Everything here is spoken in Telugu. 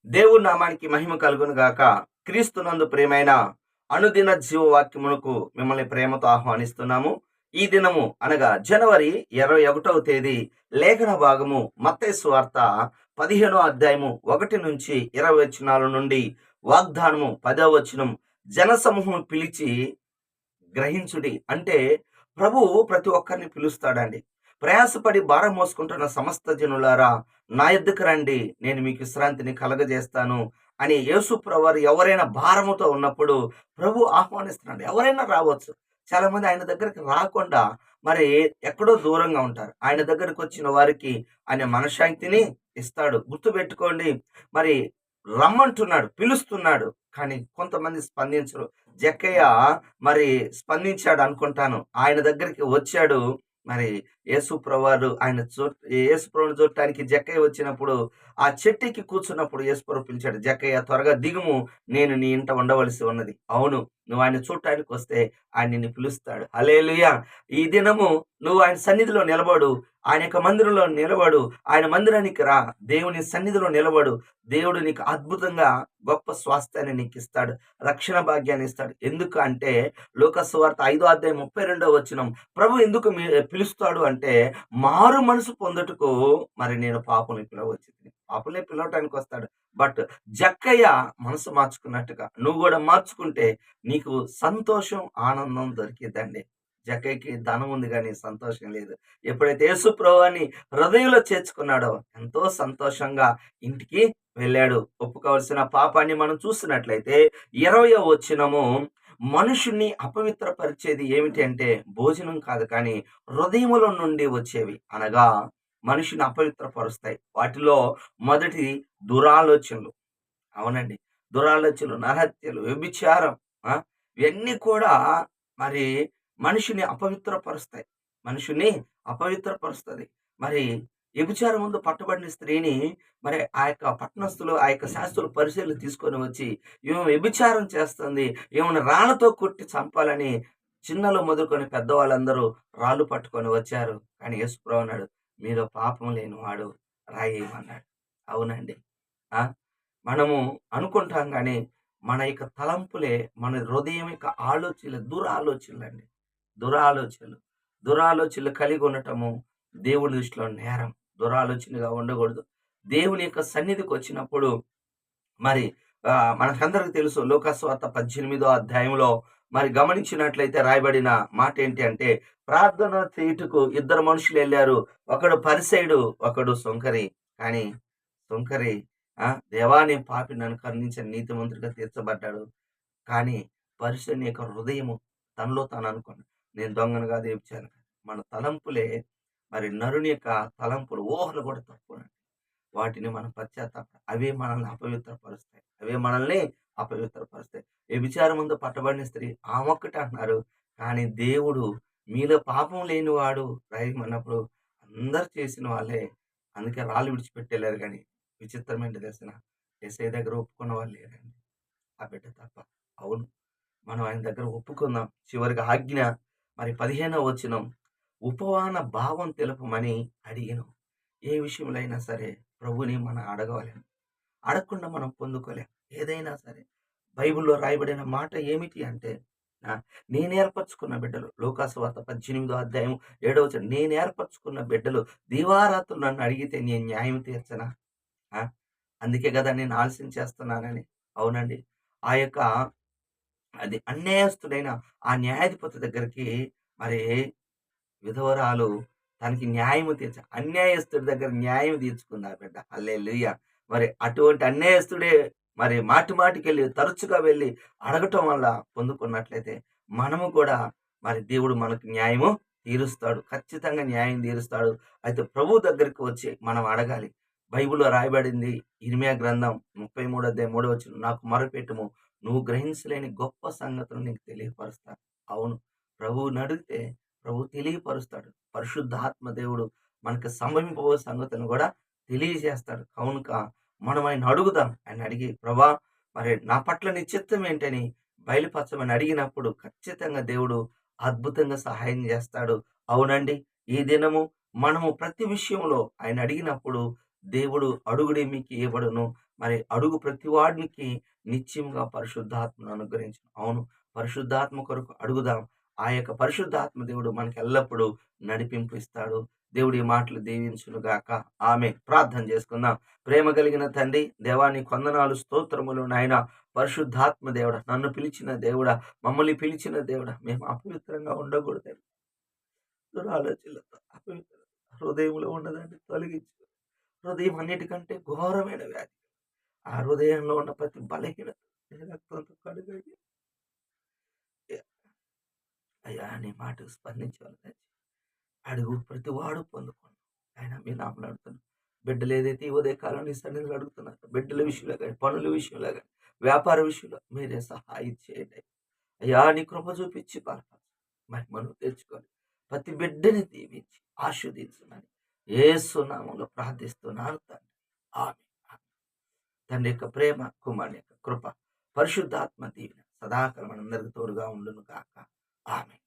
దేవుని నామానికి మహిమ కలుగును గాక. క్రీస్తునందు ప్రియమైన అనుదిన జీవవాక్యమునకు మిమ్మల్ని ప్రేమతో ఆహ్వానిస్తున్నాము. ఈ దినము అనగా జనవరి 21వ తేదీ లేఖన భాగము మత్తయి సువార్త 15వ అధ్యాయము 1-20 వచనాల నుండి వాగ్దానము 10వ వచనం జనసమూహం పిలిచి గ్రహించుడి. అంటే ప్రభువు ప్రతి ఒక్కరిని పిలుస్తాడండి. ప్రయాసపడి భారం మోసుకుంటున్న సమస్త జనులారా నా యొద్దకు రండి, నేను మీకు విశ్రాంతిని కలగజేస్తాను అని యేసు ప్రభువారు ఎవరైనా భారముతో ఉన్నప్పుడు ప్రభు ఆహ్వానిస్తున్నాడు. ఎవరైనా రావచ్చు. చాలా మంది ఆయన దగ్గరికి రాకుండా మరి ఎక్కడో దూరంగా ఉంటారు. ఆయన దగ్గరికి వచ్చిన వారికి ఆయన మనశ్శాంతిని ఇస్తాడు. గుర్తుపెట్టుకోండి, మరి రమ్మంటున్నాడు, పిలుస్తున్నాడు. కానీ కొంతమంది స్పందించరు. జక్కయ్య మరి స్పందించాడు అనుకుంటాను. ఆయన దగ్గరికి వచ్చాడు. మరి యేసు ప్రభువారు యేసు ప్రభువుని చూడటానికి జక్కయ్య వచ్చినప్పుడు ఆ చెట్టెక్కి కూర్చున్నప్పుడు యేసు ప్రభు పిలిచాడు, జక్కయ్య త్వరగా దిగుము, నేను నీ ఇంట ఉండవలసి ఉన్నది. అవును, నువ్వు ఆయన చూడటానికి వస్తే ఆయన నిన్ను పిలుస్తాడు. హల్లెలూయా. ఈ దినము నువ్వు ఆయన సన్నిధిలో నిలబడు, ఆయన యొక్క మందిరంలో నిలబడు, ఆయన మందిరానికి రా, దేవుని సన్నిధిలో నిలబడు. దేవుడు నీకు అద్భుతంగా గొప్ప స్వాస్థ్యాన్ని నీకు ఇస్తాడు, రక్షణ భాగ్యాన్ని ఇస్తాడు. ఎందుకు అంటే లూకా సువార్త 5వ అధ్యాయం 32వ వచనం ప్రభు ఎందుకు పిలుస్తాడు అంటే మారు మనసు పొందుటకు మరి నేను పాపుని పిలవచ్చింది. పాపులే పిలవటానికి వస్తాడు. బట్ జక్కయ్య మనసు మార్చుకున్నట్టుగా నువ్వు కూడా మార్చుకుంటే నీకు సంతోషం, ఆనందం దొరికిద్దండి. జక్కయ్యకి ధనం ఉంది కానీ సంతోషం లేదు. ఎప్పుడైతే యేసు ప్రభువుని హృదయంలో చేర్చుకున్నాడో ఎంతో సంతోషంగా ఇంటికి వెళ్ళాడు. ఒప్పుకోవాల్సిన పాపాన్ని మనం చూసినట్లయితే 20వ వచనము మనుషుణ్ణి అపవిత్రపరిచేది ఏమిటి అంటే భోజనం కాదు కానీ హృదయములో నుండి వచ్చేవి, అనగా మనిషిని అపవిత్రపరుస్తాయి. వాటిలో మొదటి దురాలోచనలు. అవునండి, దురాలోచనలు, నరహత్యలు, వ్యభిచారం, ఆ ఇవన్నీ కూడా మరి మనిషిని అపవిత్రపరుస్తాయి. మనిషిని అపవిత్రపరుస్తుంది. మరి వ్యభిచారం ముందు పట్టబడిన స్త్రీని మరి ఆ యొక్క పట్టణస్థులు, ఆ యొక్క శాస్త్రులు, పరిచయులు తీసుకొని వచ్చి ఈమె వ్యభిచారం చేస్తుంది, ఈమెను రాళ్లతో కొట్టి చంపాలని చిన్నలు మొదలుకొని పెద్దవాళ్ళందరూ రాళ్ళు పట్టుకొని వచ్చారు. కానీ యేసు ప్రభు అన్నాడు, మీలో పాపం లేనివాడు రాయేయమన్నాడు. అవునండి. ఆ మనము అనుకుంటాం గానీ మన యొక్క తలంపులే, మన హృదయం యొక్క ఆలోచనలు దురాలోచనలండి. దురాలోచనలు. దురాలోచనలు కలిగి ఉండటము దేవుని దృష్టిలో నేరం. దురాలోచనగా ఉండకూడదు. దేవుని యొక్క సన్నిధికొచ్చినప్పుడు మరి మనకందరికి తెలుసు లూకా సువార్త 18వ అధ్యాయంలో మరి గమనించినట్లయితే రాయబడిన మాట ఏంటి అంటే ప్రార్థన చేయుటకు ఇద్దరు మనుషులెళ్లారు. ఒకడు పరిసయుడు, ఒకడు సుంకరి. కానీ సుంకరి దేవా నేను పాపి, నన్ను కరుణించని నీతిమంతుడిగా తీర్చబడ్డాడు. కానీ పరిసయుని యొక్క హృదయము తనలో తాను అనుకున్నాడు, నేను దొంగను కాదు, వ్యభిచారిని కాదు. మన తలంపులే మరి నరుని యొక్క తలంపులు, ఊహలు కూడా తప్పునండి. వాటిని మనం అవే మనల్ని అపవిత్రపరుస్తాయి. అవే మనల్ని అపవిత్రపరుస్తాయి. వ్యభిచారం ముందు పట్టబడిన స్త్రీ ఆమొక్కటే అంటున్నారు. కానీ దేవుడు మీలో పాపం లేనివాడు రాయమన్నప్పుడు అందరు చేసిన వాళ్ళే. అందుకే రాళ్ళు విడిచిపెట్టేలేరు. కానీ విచిత్రమైన దర్శన యేసయ్య దగ్గర ఒప్పుకున్న వాళ్ళు లేరండి, ఆ బిడ్డ తప్ప. అవును, మనం ఆయన దగ్గర ఒప్పుకుందాం. చివరికి ఆజ్ఞ మరి 15వ వచనం ఉపవాన భావం తెలుపమని అడిగాను. ఏ విషయంలో అయినా సరే ప్రభుని మనం అడగలేం. అడగకుండా మనం పొందుకోలేం. ఏదైనా సరే బైబిల్‌లో రాయబడిన మాట ఏమిటి అంటే నేను ఏర్పరచుకున్న బిడ్డలు, లూకా సువార్త 18వ అధ్యాయం 7వ వచనం, నేను ఏర్పరచుకున్న బిడ్డలు దివారాత్రులు నన్ను అడిగితే నేను న్యాయం తీర్చనా? ఆ! అందుకే గదా నేను ఆలస్యం చేస్తున్నానని. అవునండి. ఆ యొక్క అది అన్యాయస్తుడైన ఆ న్యాయాధిపతి దగ్గరికి మరి విధవరాలు తనకి న్యాయము అన్యాయస్తుడి దగ్గర న్యాయం తీర్చుకుంది ఆ బిడ్డ. హల్లెలూయా. మరి అటువంటి అన్యాయస్తుడే మరి మాటి మాటికెళ్ళి తరచుగా వెళ్ళి అడగటం వల్ల పొందుకున్నట్లయితే మనము కూడా మరి దేవుడు మనకు న్యాయము తీరుస్తాడు. ఖచ్చితంగా న్యాయం తీరుస్తాడు. అయితే ప్రభు దగ్గరికి వచ్చి మనం అడగాలి. బైబిల్‌లో రాయబడింది, ఇర్మీయా గ్రంథం 33వ అధ్యాయం 3వ వచనం, నాకు మొరపెట్టుము, నువ్వు గ్రహించలేని గొప్ప సంగతులు నీకు తెలియపరుస్తాను. అవును, ప్రభువుని అడిగితే ప్రభు తెలియపరుస్తాడు. పరిశుద్ధాత్మ దేవుడు మనకు సంభవింపబోయే సంగతులను కూడా తెలియజేస్తాడు. కనుక మనం ఆయన అడుగుదాం. ఆయన అడిగి ప్రభా మరి నా పట్ల నీ చిత్తం ఏంటని బయలుపరచమని అడిగినప్పుడు ఖచ్చితంగా దేవుడు అద్భుతంగా సహాయం చేస్తాడు. అవునండి, ఈ దినము మనము ప్రతి విషయంలో ఆయన అడిగినప్పుడు దేవుడు అడుగుడి మీకు ఇవ్వబడును, మరి అడుగు ప్రతి వాడికి నిత్యంగా పరిశుద్ధాత్మను అనుగ్రహించు. అవును, పరిశుద్ధాత్మ కొరకు అడుగుదాం. ఆ యొక్క పరిశుద్ధాత్మ దేవుడు మనకి ఎల్లప్పుడూ నడిపింపు ఇస్తాడు. దేవుడి ఈ మాటలు దీవించును గాక. ఆమె ప్రార్థన చేసుకుందాం. ప్రేమ కలిగిన తండ్రి, దేవా నీకు వందనాలు, స్తోత్రములు నాయన. పరిశుద్ధాత్మ దేవుడా, నన్ను పిలిచిన దేవుడా, మమ్మల్ని పిలిచిన దేవుడా, మేము అపవిత్రంగా ఉండకూడదు. దురాలోచనలతో అపవిత్రత హృదయంలో ఉన్నదాన్ని తొలగించు. హృదయం అన్నిటికంటే ఘోరమైన వ్యాధి. ఆ హృదయంలో ఉన్న ప్రతి బలహీనత నీ రక్తంతో కడుగయ్యి, అయ్యా నీ మాటకు స్పందించవలన అడుగు ప్రతి వాడు పొందుకోండి. ఆయన మీ నామమున అడుగుతున్నాను. బిడ్డలు ఏదైతే ఈ ఉదయ కాలం నీ సన్నిధిలో అడుగుతున్నారు, బిడ్డల విషయంలో కానీ, పనుల విషయంలో కానీ, వ్యాపార విషయంలో మీరే సహాయం చేయండి. అయ్యా నీ కృప చూపించి బలపరచు. మహిమను తెచ్చుకొని ప్రతి బిడ్డని దీవించి ఆశీర్వదించమని యేసు నామములో ప్రార్థిస్తున్నాను తండ్రి. ఆమేన్. తండ్రి యొక్క ప్రేమ, కుమారుని యొక్క కృప, పరిశుద్ధాత్మ దీవెన సదాకాలం మనందరికి తోడుగా ఉండును గాక. ఆమేన్.